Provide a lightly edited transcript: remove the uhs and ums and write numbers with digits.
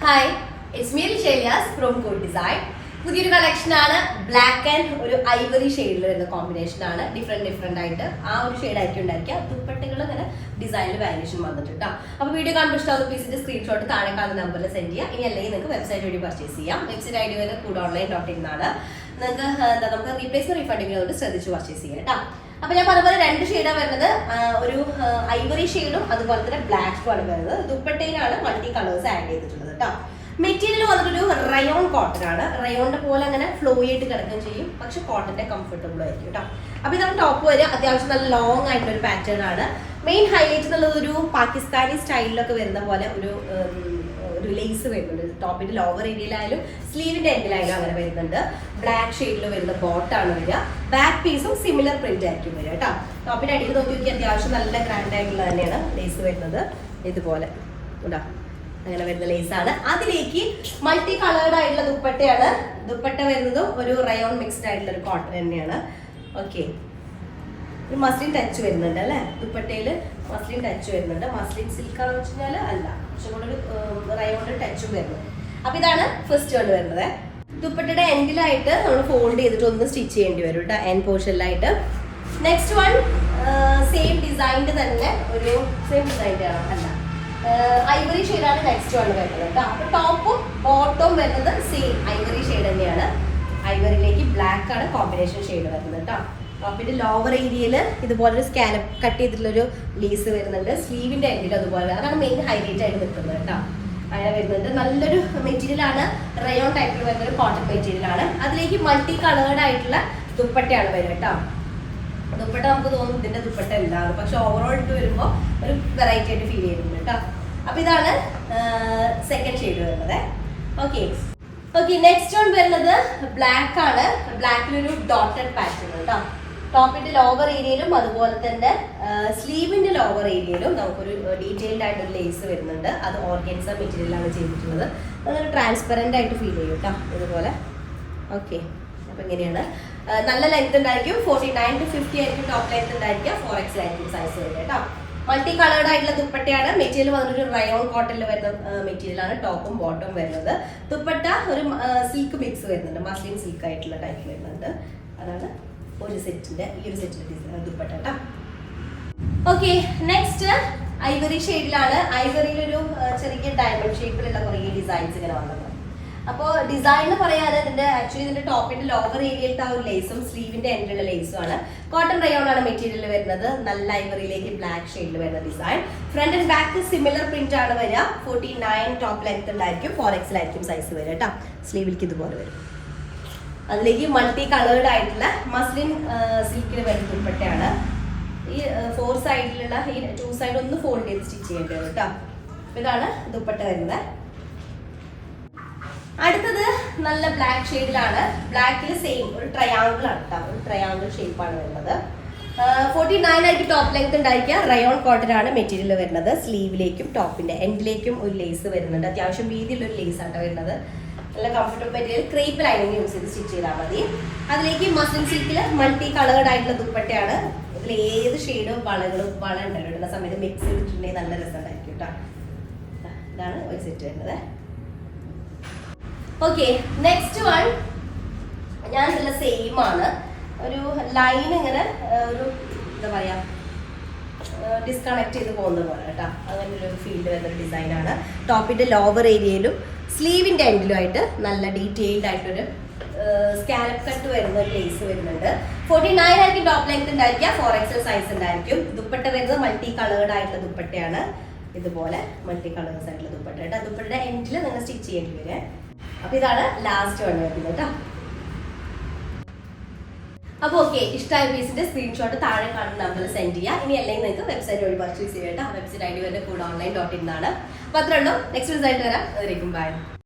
Hi, it's me ഷെലിയാസ് from code design. പുതിയൊരു collection ആണ്. ബ്ലാക്ക് ആൻഡ് ഒരു ഐവറി ഷെയ്ഡിൽ വരുന്ന കോമ്പിനേഷൻ ആണ്. ഡിഫറെന്റ് ആയിട്ട് ആ ഒരു ഷെയ്ഡ് ആയിരിക്കും ഉണ്ടായിരിക്കുക. ദുപ്പട്ടകൾ അങ്ങനെ ഡിസൈനിൽ വാരിയേഷൻ വന്നിട്ടുണ്ട്. അപ്പോൾ വീഡിയോ കാണുമ്പോൾ ഇഷ്ടമാകുന്ന പീസിന്റെ സ്ക്രീൻഷോട്ട് താഴെ കാണുന്ന നമ്പറിൽ സെൻഡ് ചെയ്യുക. ഇനി അല്ലെങ്കിൽ നിങ്ങൾക്ക് വെബ്സൈറ്റ് വഴി പർച്ചേസ് ചെയ്യാം. വെബ്സൈറ്റ് ഐഡി വരുന്നത് coodonline.in എന്നാണ്. നിങ്ങൾക്ക് നമുക്ക് റീപ്ലേസ് റീഫണ്ടിങ് കൊണ്ട് ശ്രദ്ധിച്ച് പർച്ചേസ് ചെയ്യാം കേട്ടോ. അപ്പൊ ഞാൻ പറഞ്ഞ പോലെ രണ്ട് ഷെയ്ഡാണ് വരുന്നത്. ഒരു ഐവറി ഷെയ്ഡും അതുപോലെ തന്നെ ബ്ലാക്കും ആണ് വരുന്നത്. ദുപ്പട്ടയിലാണ് മൾട്ടി കളേഴ്സ് ആഡ് ചെയ്തിട്ടുള്ളത് കേട്ടോ. മെറ്റീരിയൽ വന്നിട്ടൊരു റയോൺ കോട്ടൺ ആണ്. റയോണിന്റെ പോലെ അങ്ങനെ ഫ്ലോ ആയിട്ട് കിടക്കുകയും ചെയ്യും, പക്ഷെ കോട്ടന്റെ കംഫർട്ടബിൾ ആയിരിക്കും കേട്ടോ. അപ്പൊ ഇതാണ് ടോപ്പ് വരിക. അത്യാവശ്യം നല്ല ലോങ് ആയിട്ടുള്ള ഒരു പാറ്റേൺ ആണ്. മെയിൻ ഹൈലൈറ്റ് എന്നുള്ളത് ഒരു പാകിസ്ഥാനി സ്റ്റൈലിലൊക്കെ വരുന്ന പോലെ ഒരു ലേസ് വരുന്നുണ്ട്. ടോപ്പിന്റെ ലോവർ ഏരിയയിലായാലും സ്ലീവിന്റെ എൻഡിലായാലും അങ്ങനെ വരുന്നുണ്ട്. ബ്ലാക്ക് ഷെയ്ഡിൽ വരുന്ന ബോട്ടാണ് വരിക. ബാക്ക് പീസും സിമിലർ പ്രിന്റ് ആയിരിക്കും വരിക കേട്ടോ. ടോപ്പിന്റെ അടിയിൽ നോക്കി നോക്കി അത്യാവശ്യം നല്ല ഗ്രാൻഡ് ആയിട്ടുള്ള തന്നെയാണ് ലേസ് വരുന്നത്. ഇതുപോലെ ഉണ്ടോ, അങ്ങനെ വരുന്ന ലേസാണ്. അതിലേക്ക് മൾട്ടി കളേർഡ് ആയിട്ടുള്ള ദുപ്പട്ടയാണ്. ദുപ്പട്ട വരുന്നതും ഒരു റയോൺ മിക്സ്ഡ് ആയിട്ടുള്ള ഒരു കോട്ടൺ തന്നെയാണ്. ഓക്കെ, ഒരു മസ്ലിൻ ടച്ച് വരുന്നുണ്ട് അല്ലേ, ദുപ്പട്ടയിൽ മസ്ലിൻ ടച്ച് വരുന്നുണ്ട്. മസ്ലിൻ സിൽക്ക് ആണെന്ന് വെച്ച് കഴിഞ്ഞാൽ അല്ല, പക്ഷെ കൂടെ ഒരു റയോണിന്റെ ടച്ചും വരുന്നു. അപ്പൊ ഇതാണ് ഫസ്റ്റ് വൺ വരുന്നത്. ദുപ്പട്ടയുടെ എൻഡിലായിട്ട് നമ്മൾ ഫോൾഡ് ചെയ്തിട്ട് ഒന്ന് സ്റ്റിച്ച് ചെയ്യേണ്ടി വരും കേട്ടോ, എൻഡ് പോർഷനിലായിട്ട്. നെക്സ്റ്റ് വൺ സെയിം ഡിസൈൻ്റെ തന്നെ ഒരു സെയിം ഡിസൈൻ്റെ ആണ് അല്ല, ഐവറി ഷെയ്ഡാണ് നെക്സ്റ്റ് വൺ വരുന്നത് കേട്ടോ. അപ്പൊ ടോപ്പും ബോട്ടവും വരുന്നത് സെയിം ഐവറി ഷെയ്ഡ് തന്നെയാണ്. ഐവറിയിലേക്ക് ബ്ലാക്ക് ആണ് കോമ്പിനേഷൻ ഷെയ്ഡ് വരുന്നത് കേട്ടോ. ടോപ്പിന്റെ ലോവർ ഏരിയയിൽ ഇതുപോലെ ഒരു സ്കാലപ്പ് കട്ട് ചെയ്തിട്ടുള്ളൊരു ലേസ് വരുന്നുണ്ട്. സ്ലീവിന്റെ എൻഡിൽ അതുപോലെ, അതാണ് മെയിൻ ഹൈലൈറ്റ് ആയിട്ട് നിൽക്കുന്നത് കേട്ടോ. അങ്ങനെ വരുന്നുണ്ട്. നല്ലൊരു മെറ്റീരിയൽ ആണ്. റയോൺ ടൈപ്പിൽ വരുന്ന ഒരു കോട്ടൺ മെറ്റീരിയൽ ആണ്. അതിലേക്ക് മൾട്ടി കളേർഡ് ആയിട്ടുള്ള ദുപ്പട്ടയാണ് വരിക കേട്ടോ. ദുപ്പട്ട നമുക്ക് തോന്നും ഇതിന്റെ ദുപ്പട്ട എന്താണ്, പക്ഷെ ഓവറോൾ ഇട്ട് വരുമ്പോൾ ഒരു വെറൈറ്റി ആയിട്ട് ഫീൽ ചെയ്യുന്നുണ്ട് കേട്ടോ. അപ്പൊ ഇതാണ് സെക്കൻഡ് ഷെയ്ഡ് വരുന്നത്. ഓക്കെ, നെക്സ്റ്റ് വൺ വരുന്നത് ബ്ലാക്ക് ആണ്. ബ്ലാക്കിലൊരു ഡോട്ടഡ് പാറ്റേൺ കേട്ടോ. ടോപ്പിന്റെ ലോവർ ഏരിയയിലും അതുപോലെ തന്നെ സ്ലീവിന്റെ ലോവർ ഏരിയയിലും നമുക്കൊരു ഡീറ്റെയിൽഡ് ആയിട്ടൊരു ലേസ് വരുന്നുണ്ട്. അത് ഓർഗൻസ മെറ്റീരിയലാണ് ചെയ്തിട്ടുള്ളത്. അതൊരു ട്രാൻസ്പെറന്റ് ആയിട്ട് ഫീൽ ചെയ്യും കേട്ടോ, ഇതുപോലെ. ഓക്കെ, അപ്പൊ ഇങ്ങനെയാണ്. നല്ല ലെങ്ത് ഉണ്ടായിരിക്കും. 49 to 50 ആയിരിക്കും ടോപ്പ് ലെങ്ത് ഉണ്ടായിരിക്കുക. 4XL ആയിരിക്കും സൈസ് വരുന്നത് കേട്ടോ. മൾട്ടി കളേർഡ് ആയിട്ടുള്ള ദുപ്പട്ടയാണ്. മെറ്റീരിയൽ വന്നിട്ടൊരു റയോൺ കോട്ടണിൽ വരുന്ന മെറ്റീരിയലാണ് ടോപ്പും ബോട്ടവും വരുന്നത്. ദുപ്പട്ട ഒരു സിൽക്ക് മിക്സ് വരുന്നുണ്ട്, മസ്ലിൻ സിൽക്ക് ആയിട്ടുള്ള ടൈപ്പ് വരുന്നുണ്ട്. അതാണ് ഒരു സെറ്റിന്റെ ഈ ഒരു സെറ്റിന്റെ ദുപ്പട്ട കേട്ടോ. ഓക്കെ, നെക്സ്റ്റ് ഐവറി ഷെയ്ഡിലാണ്. ഐവറിയിലൊരു ചെറിയ ഡയമണ്ട് ഷേപ്പിലുള്ള കുറേ ഡിസൈൻസ് ഇങ്ങനെ വന്നത്. അപ്പോൾ ഡിസൈൻ എന്ന് പറയാതെ ഇതിന്റെ ടോപ്പിന്റെ ലോവർ ഏരിയയിലത്തെ ആ ഒരു ലേസും സ്ലീവിന്റെ എൻഡിലുള്ള ലേസും ആണ്. കോട്ടൺ റയോൺ ആണ് മെറ്റീരിയൽ വരുന്നത്. നല്ല ഐവറിയിലേക്ക് ബ്ലാക്ക് ഷെയ്ഡിൽ വരുന്ന design. Front and back similar print ആണ് വരിക. 49 ടോപ്പ് ലെങ്ത് ഉണ്ടായിരിക്കും. 4XL ആയിരിക്കും സൈസ് വരിക കേട്ടോ. സ്ലീവിലേക്ക് ഇതുപോലെ വരും. അതിലേക്ക് മൾട്ടി കളേർഡ് ആയിട്ടുള്ള മസ്ലിൻ സിൽക്കിൽ വരുന്ന ദുപ്പട്ടയാണ്. ഈ 4 സൈഡിലുള്ള ഈ 2 സൈഡ് ഒന്ന് ഫോൾഡ് ചെയ്ത് സ്റ്റിച്ച് ചെയ്യേണ്ടി വരും കേട്ടോ. ഇതാണ് ദുപ്പട്ട വരുന്നത്. അടുത്തത് നല്ല ബ്ലാക്ക് ഷെയ്ഡിലാണ്. ബ്ലാക്കിൽ സെയിം ഒരു ട്രയാങ്കിൾ ആണ് കേട്ടോ. ഒരു ട്രയാങ്കിൾ ഷേപ്പാണ് വരുന്നത്. 49 ആയിട്ട് ടോപ്പ് ലെങ്ത് ഉണ്ടായിരിക്കുക. റയോൺ കോട്ടൺ ആണ് മെറ്റീരിയൽ വരുന്നത്. സ്ലീവിലേക്കും ടോപ്പിന്റെ എൻഡിലേക്കും ഒരു ലേസ് വരുന്നുണ്ട്. അത്യാവശ്യം വീതിയുള്ള ഒരു ലേസ് ആണ് വരുന്നത്. നല്ല comfortable material. Crepe lining use ചെയ്ത് സ്റ്റിച്ച് ചെയ്താൽ മതി. അതിലേക്ക് മസ്ലിൻ സിൽക്കിൽ മൾട്ടി കളേർഡ് ആയിട്ടുള്ള ദുപ്പട്ടയാണ്. ഇതിൽ ഏത് ഷെയ്ഡും വള ഉണ്ടല്ലോ, ഇടുന്ന സമയത്ത് മിക്സ് ചെയ്തിട്ടുണ്ടെങ്കിൽ നല്ല രസം ഉണ്ടായിരിക്കും കേട്ടോ. ഇതാണ് ഒരു സെറ്റ് വരുന്നത്. ഓക്കെ, നെക്സ്റ്റ് വൺ ഞാൻ നല്ല സെയിം ആണ്. ഒരു ലൈൻ ഇങ്ങനെ ഒരു എന്താ പറയാ ഡിസ്കണക്ട് ചെയ്ത് പോകുന്നത് പോലെ കേട്ടോ. അങ്ങനെ ഒരു ഫീൽഡ് വരുന്നൊരു ഡിസൈനാണ്. ടോപ്പിന്റെ ലോവർ ഏരിയയിലും സ്ലീവിന്റെ എൻഡിലുമായിട്ട് നല്ല ഡീറ്റെയിൽഡ് ആയിട്ടൊരു സ്കാലപ്പ് കട്ട് വരുന്ന ഒരു ലേസ് വരുന്നുണ്ട്. 49 ആയിരിക്കും ടോപ്പ് ലെങ്ത് ഉണ്ടായിരിക്കുക. 4XL സൈസ് ഉണ്ടായിരിക്കും. ദുപ്പട്ട വരുന്നത് മൾട്ടി കളേർഡ് ആയിട്ടുള്ള ദുപ്പട്ടയാണ്. ഇതുപോലെ മൾട്ടി കളേഴ്സ് ആയിട്ടുള്ള ദുപ്പട്ട കേട്ടോ. ദുപ്പട്ടയുടെ എൻഡിൽ നിങ്ങൾ സ്റ്റിച്ച് ചെയ്യേണ്ടി വരും. അപ്പൊ ഇതാണ് ലാസ്റ്റ് വൺ വരുന്നത് കേട്ടോ. അപ്പൊ ഓക്കെ, ഇഷ്ടമായ പീസിന്റെ സ്ക്രീൻഷോട്ട് താഴെ കാണുന്ന നമ്പറിൽ സെൻഡ് ചെയ്യുക. ഇനി അല്ലെങ്കിൽ നിങ്ങൾക്ക് വെബ്സൈറ്റ് വഴി പർച്ചേസ് ചെയ്യേണ്ട. വെബ്സൈറ്റ് ഐഡി വരുന്നത് coodonline.in എന്നാണ്. അപ്പൊ അത്രേ ഉള്ളൂ. നെക്സ്റ്റ് റിസൾട്ട് വരാം. അതിലേക്കും ബൈ.